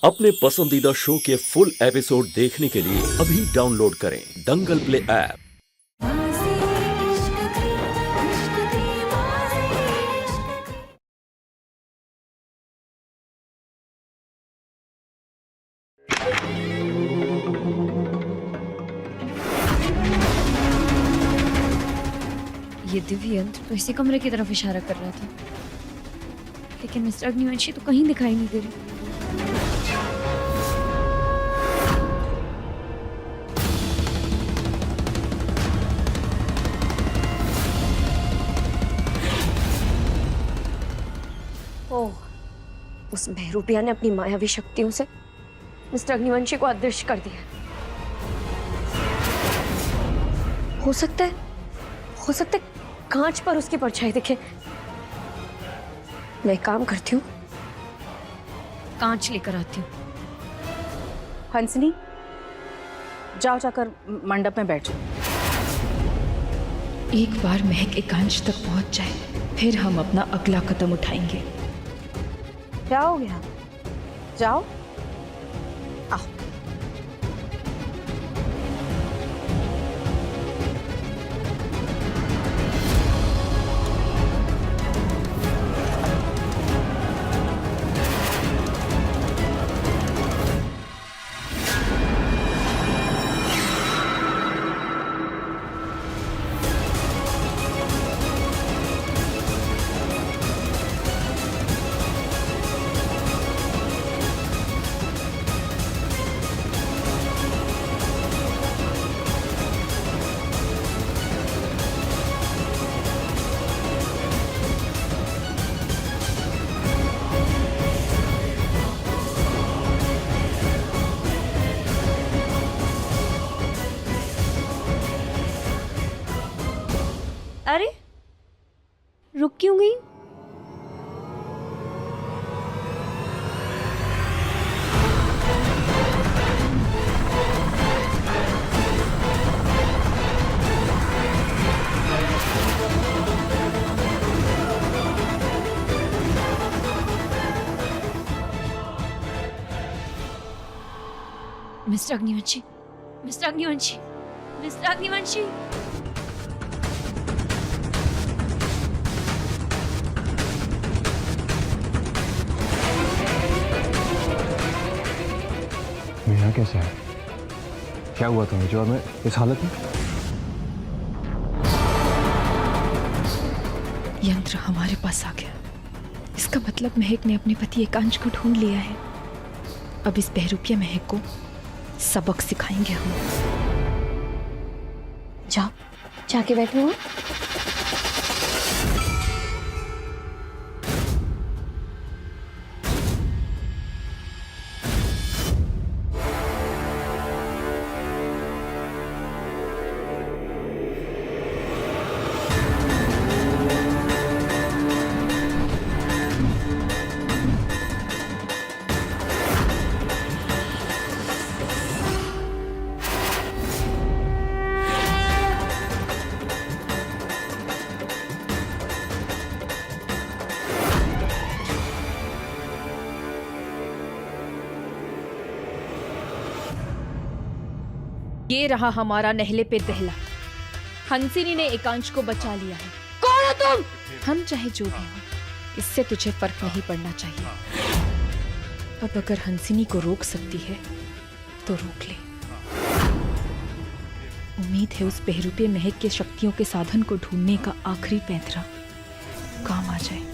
अपने पसंदीदा शो के फुल एपिसोड देखने के लिए अभी डाउनलोड करें दंगल प्ले ऐप। ये दिव्य यंत्र तो इसी कमरे की तरफ इशारा कर रहा था, लेकिन मिस्टर अग्निवंशी तो कहीं दिखाई नहीं दे रही। ओह, उस बहरूपिया ने अपनी मायावी शक्तियों से मिस्टर अग्निवंशी को अदृश्य कर दिया। हो सकता है कांच पर उसकी परछाई दिखे। मैं एक काम करती हूँ, कांच लेकर आती हूँ। हंसनी, जाओ जाकर मंडप में बैठ जाओ। एक बार महक एकांश तक पहुंच जाए, फिर हम अपना अगला कदम उठाएंगे। क्या हो गया? जाओ, आओ। अरे, रुक क्यों गई? Mister Agnivanshi, mister Agnivanshi, mister Agnivanshi. Meena कैसा है? क्या हुआ था मुझे और मैं इस हालत में? यंत्र हमारे पास आ गया। इसका मतलब महक ने अपने पति एकांश को ढूंढ लिया है। अब इस बहरूपिया महक को सबक सिखाएंगे हम। जाओ, जाके बैठो। ये रहा हमारा नहले पे दहला। हंसिनी ने एकांश को बचा लिया है। कौन हो तुम? हम चाहे जो भी हो, इससे तुझे फर्क नहीं पड़ना चाहिए। अब अगर हंसिनी को रोक सकती है तो रोक ले। उम्मीद है उस बहरूपे महक के शक्तियों के साधन को ढूंढने का आखिरी पैंतरा काम आ जाए।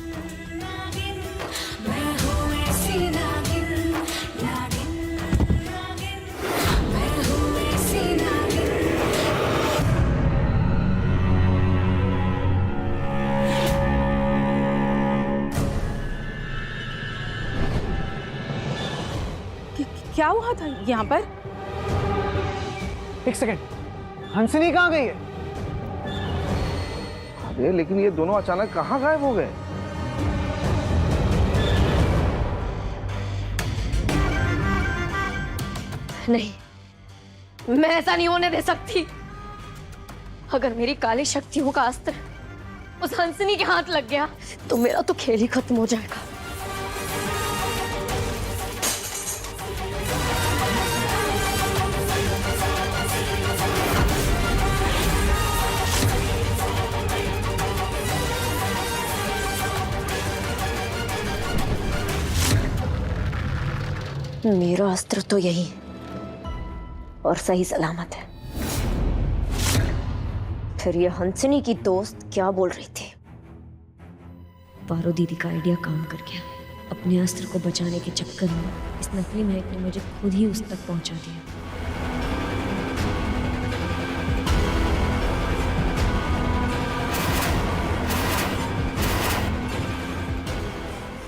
क्या हुआ था यहाँ पर? एक सेकंड, हंसनी कहाँ गई है? अरे लेकिन ये दोनों अचानक कहाँ गायब हो गए? नहीं, मैं ऐसा नहीं होने दे सकती। अगर मेरी काली शक्तियों का अस्त्र उस हंसनी के हाथ लग गया तो मेरा तो खेल ही खत्म हो जाएगा। मेरा अस्त्र तो यही है और सही सलामत है। फिर ये हंसनी की दोस्त क्या बोल रही थी? पारो दीदी का आइडिया काम कर गया। अपने अस्त्र को बचाने के चक्कर में इस नकली महक ने मुझे खुद ही उस तक पहुंचा दिया।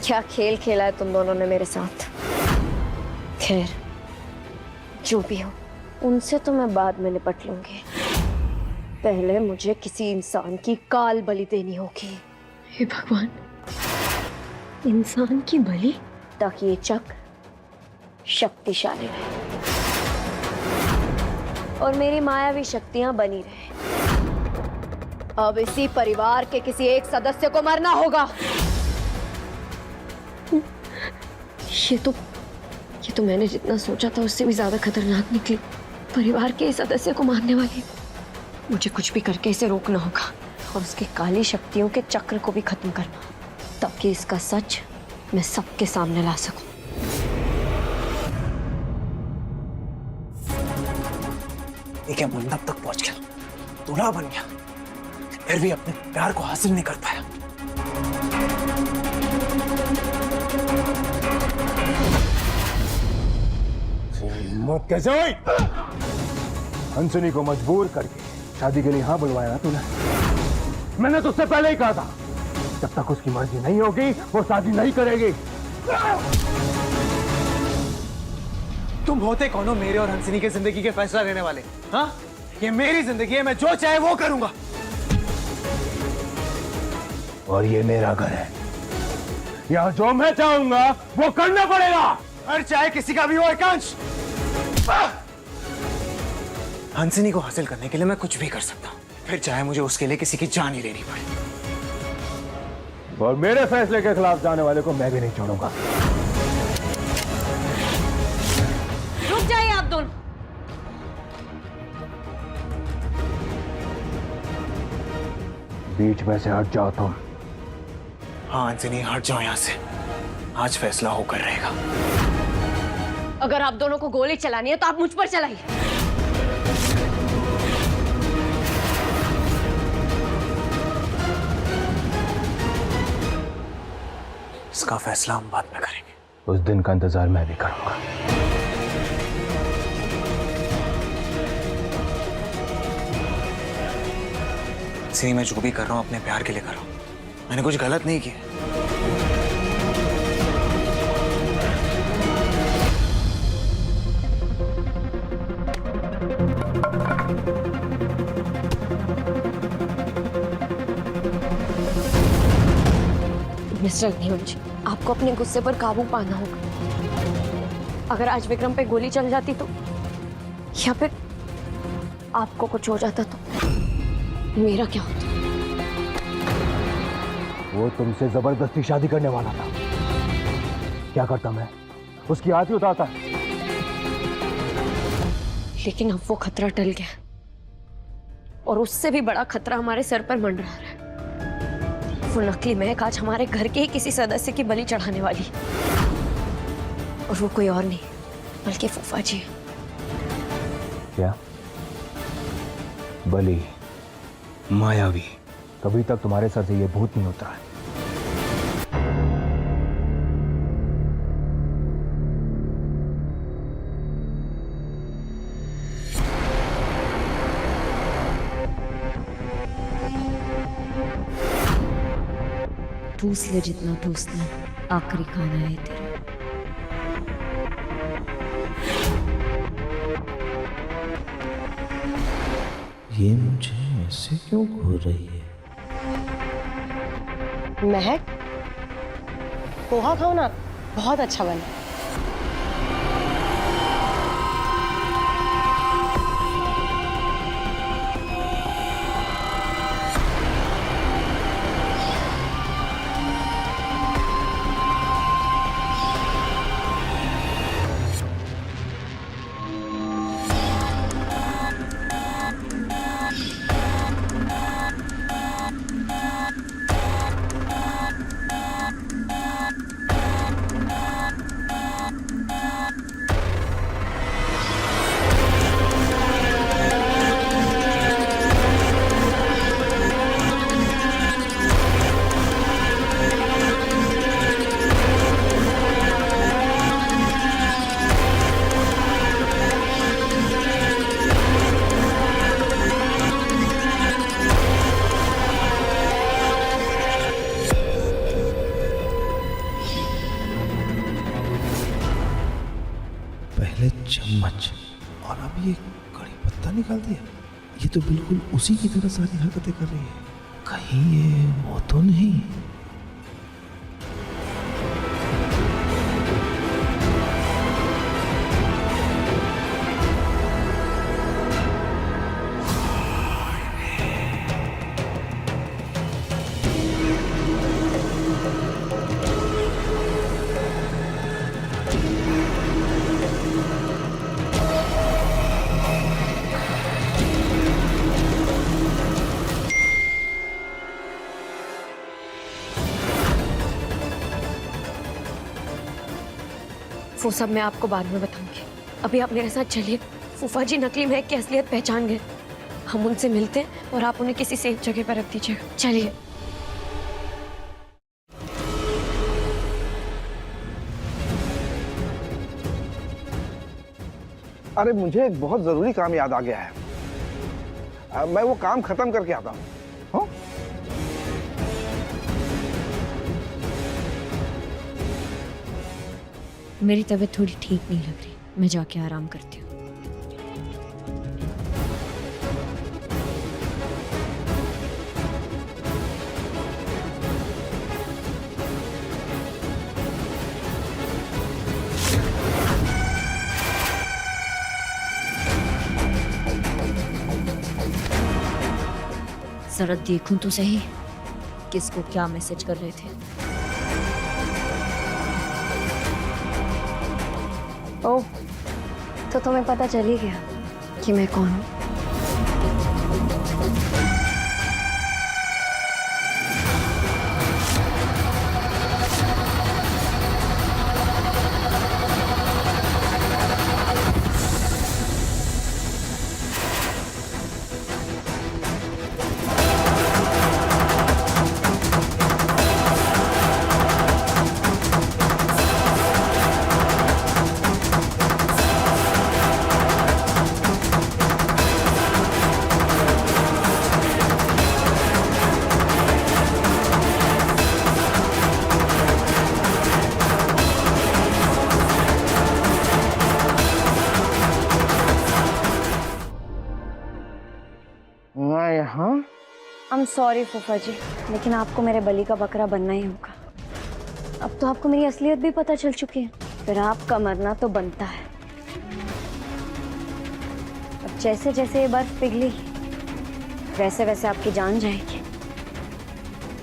क्या खेल खेला है तुम दोनों ने मेरे साथ? खैर, जो भी हो, उनसे तो मैं बाद में निपट लूंगी। पहले मुझे किसी इंसान की काल बलि देनी होगी। हे भगवान, इंसान की बलि? ताकि ये चक्र शक्तिशाली रहे और मेरी मायावी शक्तियां बनी रहे। अब इसी परिवार के किसी एक सदस्य को मरना होगा। ये तो मैंने जितना सोचा था उससे भी ज्यादा खतरनाक निकली। परिवार के इस सदस्य को मारने वाली। मुझे कुछ भी करके इसे रोकना होगा और उसके काली शक्तियों के चक्र को भी खत्म करना, ताकि इसका सच मैं सबके सामने ला सकूं। ठीक है, मंडप तक पहुंच गया, दूल्हा बन गया, फिर भी अपने प्यार को हासिल नहीं कर पाया। मत कैसे हुई? हंसनी को मजबूर करके शादी के लिए यहाँ बुलवाया ना तूने? मैंने तुझसे पहले ही कहा था, जब तक उसकी मर्जी नहीं होगी वो शादी नहीं करेगी। तुम होते कौन हो मेरे और हंसनी के जिंदगी के फैसला लेने वाले? हाँ, ये मेरी जिंदगी है, मैं जो चाहे वो करूंगा। और ये मेरा घर है, यहाँ जो मैं चाहूंगा वो करना पड़ेगा। और चाहे किसी का भी हो एकांश, हंसनी को हासिल करने के लिए मैं कुछ भी कर सकता हूँ, फिर चाहे मुझे उसके लिए किसी की जान ही लेनी पड़े। और मेरे फैसले के खिलाफ जाने वाले को मैं भी नहीं छोड़ूंगा। रुक जाइए आप दोनों। बीच में से हट जाओ तुम। हाँ हंसनी, हट जाओ यहाँ से, आज फैसला होकर रहेगा। अगर आप दोनों को गोली चलानी है तो आप मुझ पर चलाइए। इसका फैसला हम बाद में करेंगे। उस दिन का इंतजार मैं भी करूंगा। हंसनी, मैं जो भी कर रहा हूँ अपने प्यार के लिए कर रहा हूँ, मैंने कुछ गलत नहीं किया। मिस्टर अग्निवंश, आपको अपने गुस्से पर काबू पाना होगा। अगर आज विक्रम पे गोली चल जाती तो, या फिर आपको कुछ हो जाता तो मेरा क्या होता? वो तुमसे जबरदस्ती शादी करने वाला था। क्या करता मैं? उसकी आदत उतारता। लेकिन अब वो खतरा टल गया और उससे भी बड़ा खतरा हमारे सर पर मंडरा रहा है। वो नकली महक आज हमारे घर के ही किसी सदस्य की बलि चढ़ाने वाली, और वो कोई और नहीं बल्कि फूफा जी। क्या? बलि? मायावी? कभी तक तुम्हारे सर से ये भूत नहीं उतरा है। ठूस ले जितना ठूसना, आखिरी खाना है तेरा। ये मुझे ऐसे क्यों घूर रही है? महक, पोहा खाओ ना, बहुत अच्छा बना। पहले चम्मच और अब ये कड़ी पत्ता निकाल दिया। ये तो बिल्कुल उसी की तरह सारी हरकतें कर रही है। कहीं ये वो तो नहीं? वो सब मैं आपको बाद में बताऊंगी। अभी आप मेरे साथ चलिए। फूफा जी नकली महक की असलियत पहचान गए। हम उनसे मिलते हैं और आप उन्हें किसी सेफ जगह पर रख दीजिएगा। चलिए। अरे मुझे एक बहुत जरूरी काम याद आ गया है। मैं वो काम खत्म करके आता हूँ। हाँ? मेरी तबीयत थोड़ी ठीक नहीं लग रही, मैं जाके आराम करती हूँ। जरा देखूं तो सही किसको क्या मैसेज कर रहे थे। ओह, तो तुम्हें पता चल ही गया कि मैं कौन हूँ। मैं यहाँ? I'm sorry फूफा जी, लेकिन आपको मेरे बलि का बकरा बनना ही होगा। अब तो आपको मेरी असलियत भी पता चल चुकी है, फिर आपका मरना तो बनता है। अब जैसे जैसे ये बर्फ पिघली वैसे वैसे आपकी जान जाएगी।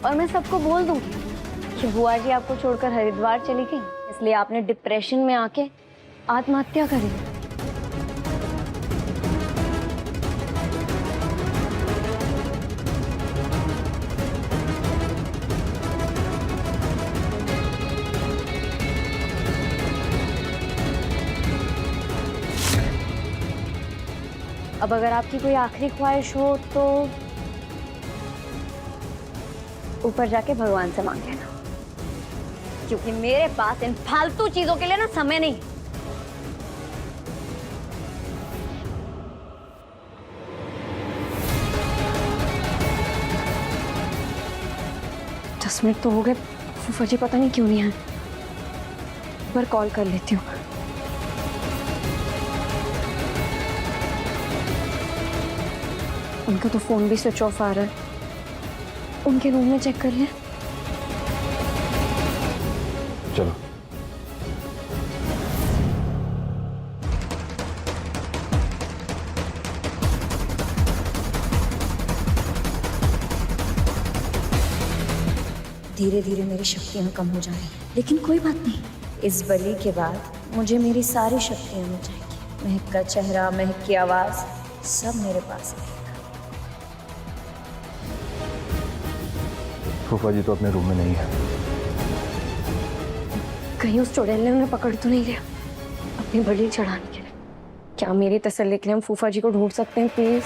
और मैं सबको बोल दूंगी कि बुआ जी आपको छोड़कर हरिद्वार चली गई, इसलिए आपने डिप्रेशन में आके आत्महत्या करी। अब अगर आपकी कोई आखिरी ख्वाहिश हो तो ऊपर जाके भगवान से मांग लेना, क्योंकि मेरे पास इन फालतू चीजों के लिए ना समय नहीं। दस मिनट तो हो गए, फूफा जी पता नहीं क्यों नहीं आए। एक बार कॉल कर लेती हूँ। उनका तो फोन भी स्विच ऑफ आ रहा है। उनके रूम में चेक कर लें। चलो। धीरे धीरे मेरी शक्तियाँ कम हो जा रही हैं, लेकिन कोई बात नहीं। इस बलि के बाद मुझे मेरी सारी शक्तियाँ मिल जाएंगी। महक का चेहरा, महक की आवाज़, सब मेरे पास है। फूफा जी तो अपने रूम में नहीं है। कहीं उस चुड़ैल ने उन्हें पकड़ तो नहीं लिया अपनी बलि चढ़ाने के लिए? क्या मेरी तसल्ली के लिए हम फूफा जी को ढूंढ सकते हैं प्लीज?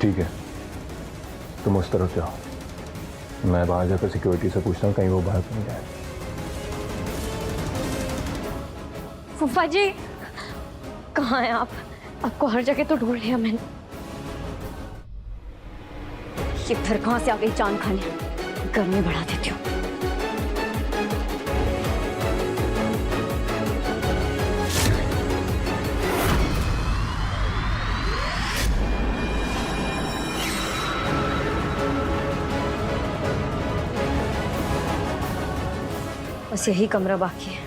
ठीक है, तुम उस तरफ जाओ, मैं बाहर जाकर सिक्योरिटी से पूछता हूँ कहीं वो बाहर तो नहीं जाए। फूफा जी कहाँ हैं आप? आपको हर जगह तो ढूंढ लिया मैंने। ये फिर कहाँ से आ गई जान खाने? गर्मी बढ़ा देती हूँ। बस यही कमरा बाकी है।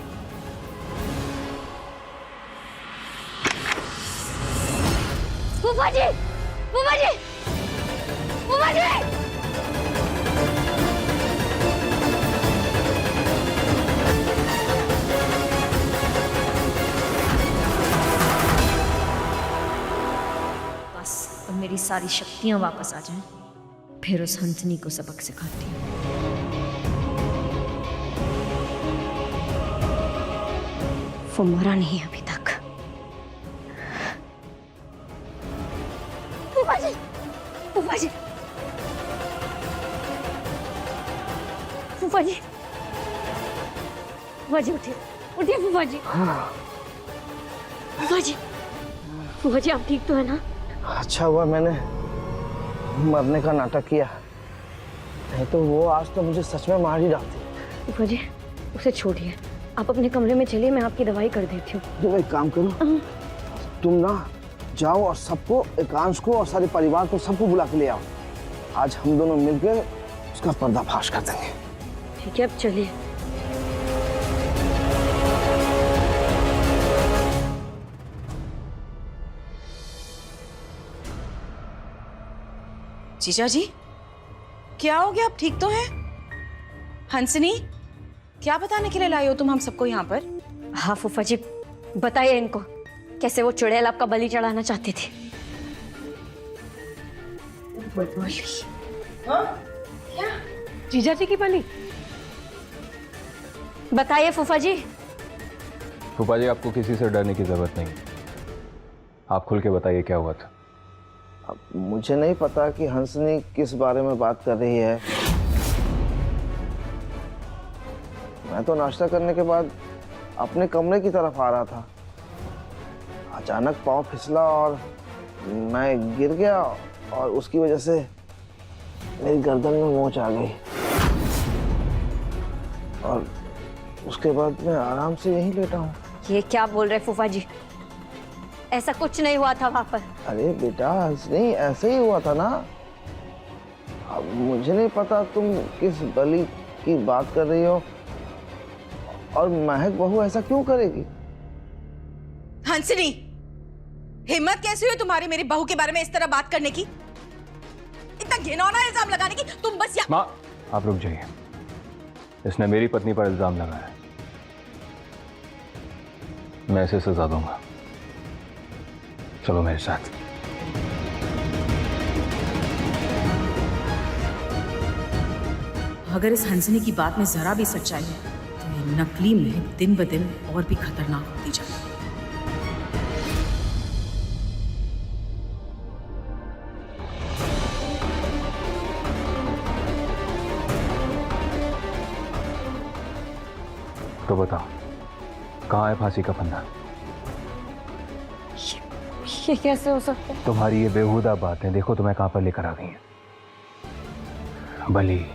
फूफा जी, फूफा जी, फूफा जी! बस अब मेरी सारी शक्तियां वापस आ जाएं, फिर उस हंसनी को सबक सिखाती हूँ। वो मरा नहीं अभी तक। फूफा जी, फूफा जी, फूफा जी, फूफा जी उठिए, उठिए फूफा जी। फूफा जी, फूफा जी आप ठीक तो है ना? अच्छा हुआ मैंने मरने का नाटक किया, नहीं तो वो आज तो मुझे सच में मार ही डालती। फूफा जी उसे छोड़िए, आप अपने कमरे में चलिए, मैं आपकी दवाई कर देती हूँ। तुम एक काम करो, तुम ना जाओ और सबको, एकांश को और सारे परिवार को, सबको बुला के ले आओ। आज हम दोनों मिलकर उसका पर्दाफाश कर देंगे। ठीक है, अब चलिए। जीजा जी, क्या हो गया? आप ठीक तो हैं? हंसनी, क्या बताने के लिए लाई हो तुम हम सबको यहाँ पर? हाँ फूफा जी, बताइए इनको कैसे वो चुड़ैल आपका बलि चढ़ाना चाहती थी। जीजा जी की बलि? बताइए फूफा जी। फूफा जी, आपको किसी से डरने की जरूरत नहीं, आप खुल के बताइए क्या हुआ था। अब मुझे नहीं पता कि हंसनी किस बारे में बात कर रही है। मैं तो नाश्ता करने के बाद अपने कमरे की तरफ आ रहा था, अचानक पाँव फिसला और मैं गिर गया और उसकी वजह से मेरी गर्दन में मोच आ गई और उसके बाद मैं आराम से यहीं लेटा हूँ। ये क्या बोल रहे फूफा जी? ऐसा कुछ नहीं हुआ था वहां पर। अरे बेटा हंसनी, ऐसे ही हुआ था ना। अब मुझे नहीं पता तुम किस बलि की बात कर रही हो और महक बहू ऐसा क्यों करेगी। हंसनी, हिम्मत कैसी हुई तुम्हारी मेरी बहू के बारे में इस तरह बात करने की, इतना घिनौना इल्जाम लगाने की? तुम बस माँ, आप रुक जाइए। इसने मेरी पत्नी पर इल्जाम लगाया, मैं इसे सजा दूंगा। चलो मेरे साथ। अगर इस हंसनी की बात में जरा भी सच्चाई है तो ये नकली महक दिन ब दिन और भी खतरनाक होती जाती है। तो बताओ, कहाँ है फांसी का फंदा? ये कैसे हो सकता है? तुम्हारी ये बेहुदा बातें देखो तुम्हें कहां पर लेकर आ गई हैं। बलि,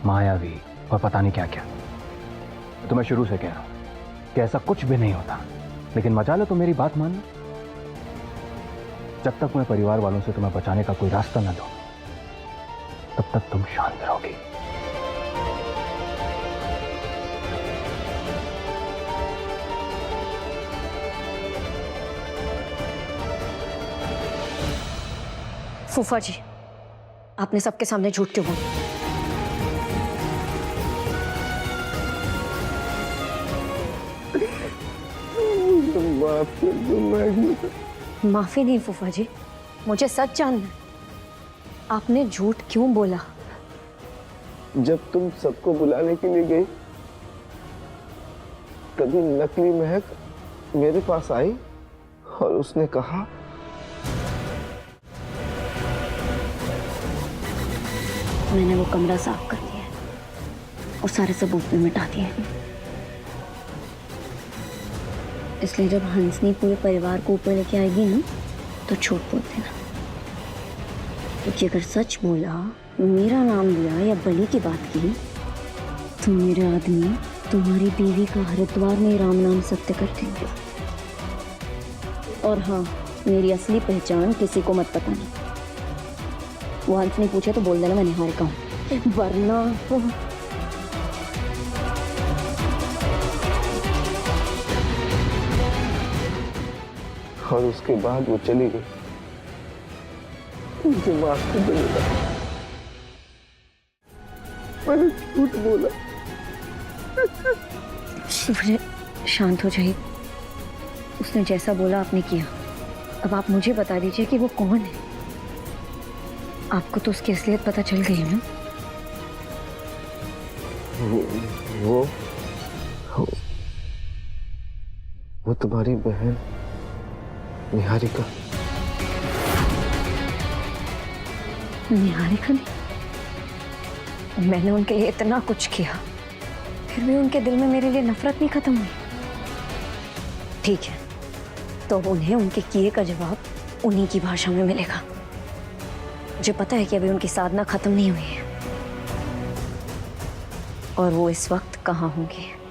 मायावी और पता नहीं क्या क्या। तो मैं शुरू से कह रहा हूं कि ऐसा कुछ भी नहीं होता, लेकिन मजा लो तो मेरी बात मान लो। जब तक मैं परिवार वालों से तुम्हें बचाने का कोई रास्ता न दूं, तब तक तुम शांत रहोगी। फूफा जी, आपने सबके सामने झूठ क्यों बोला? माफी नहीं फूफा जी, मुझे सच जानना है, आपने झूठ क्यों बोला? जब तुम सबको बुलाने के लिए गई तभी नकली महक मेरे पास आई और उसने कहा मैंने वो कमरा साफ कर दिया है और सारे सबूत भी मिटा दिए हैं। इसलिए जब हंसनी पूरे परिवार को ऊपर लेके आएगी ना तो झूठ बोल देना, क्योंकि अगर सच बोला, मेरा नाम लिया या बलि की बात की तो मेरे आदमी तुम्हारी बीवी का हरिद्वार में राम नाम सत्य कर देंगे। और हाँ, मेरी असली पहचान किसी को मत बताना। वो हंसनी पूछे तो बोल देना मैं निहारिका हूँ, वरना और उसके बाद वो चली गई। मुझे माफ कर दो बेटा, मैंने झूठ बोला। शिवराज, शांत हो जाइए। उसने जैसा बोला आपने किया। अब आप मुझे बता दीजिए कि वो कौन है। आपको तो उसकी असलियत पता चल गई है ना? वो तुम्हारी बहन निहारिका। निहारिका ने? मैंने उनके लिए इतना कुछ किया, फिर भी उनके दिल में मेरे लिए नफरत नहीं खत्म हुई। ठीक है, तो उन्हें उनके किए का जवाब उन्हीं की भाषा में मिलेगा। मुझे पता है कि अभी उनकी साधना खत्म नहीं हुई है और वो इस वक्त कहाँ होंगे।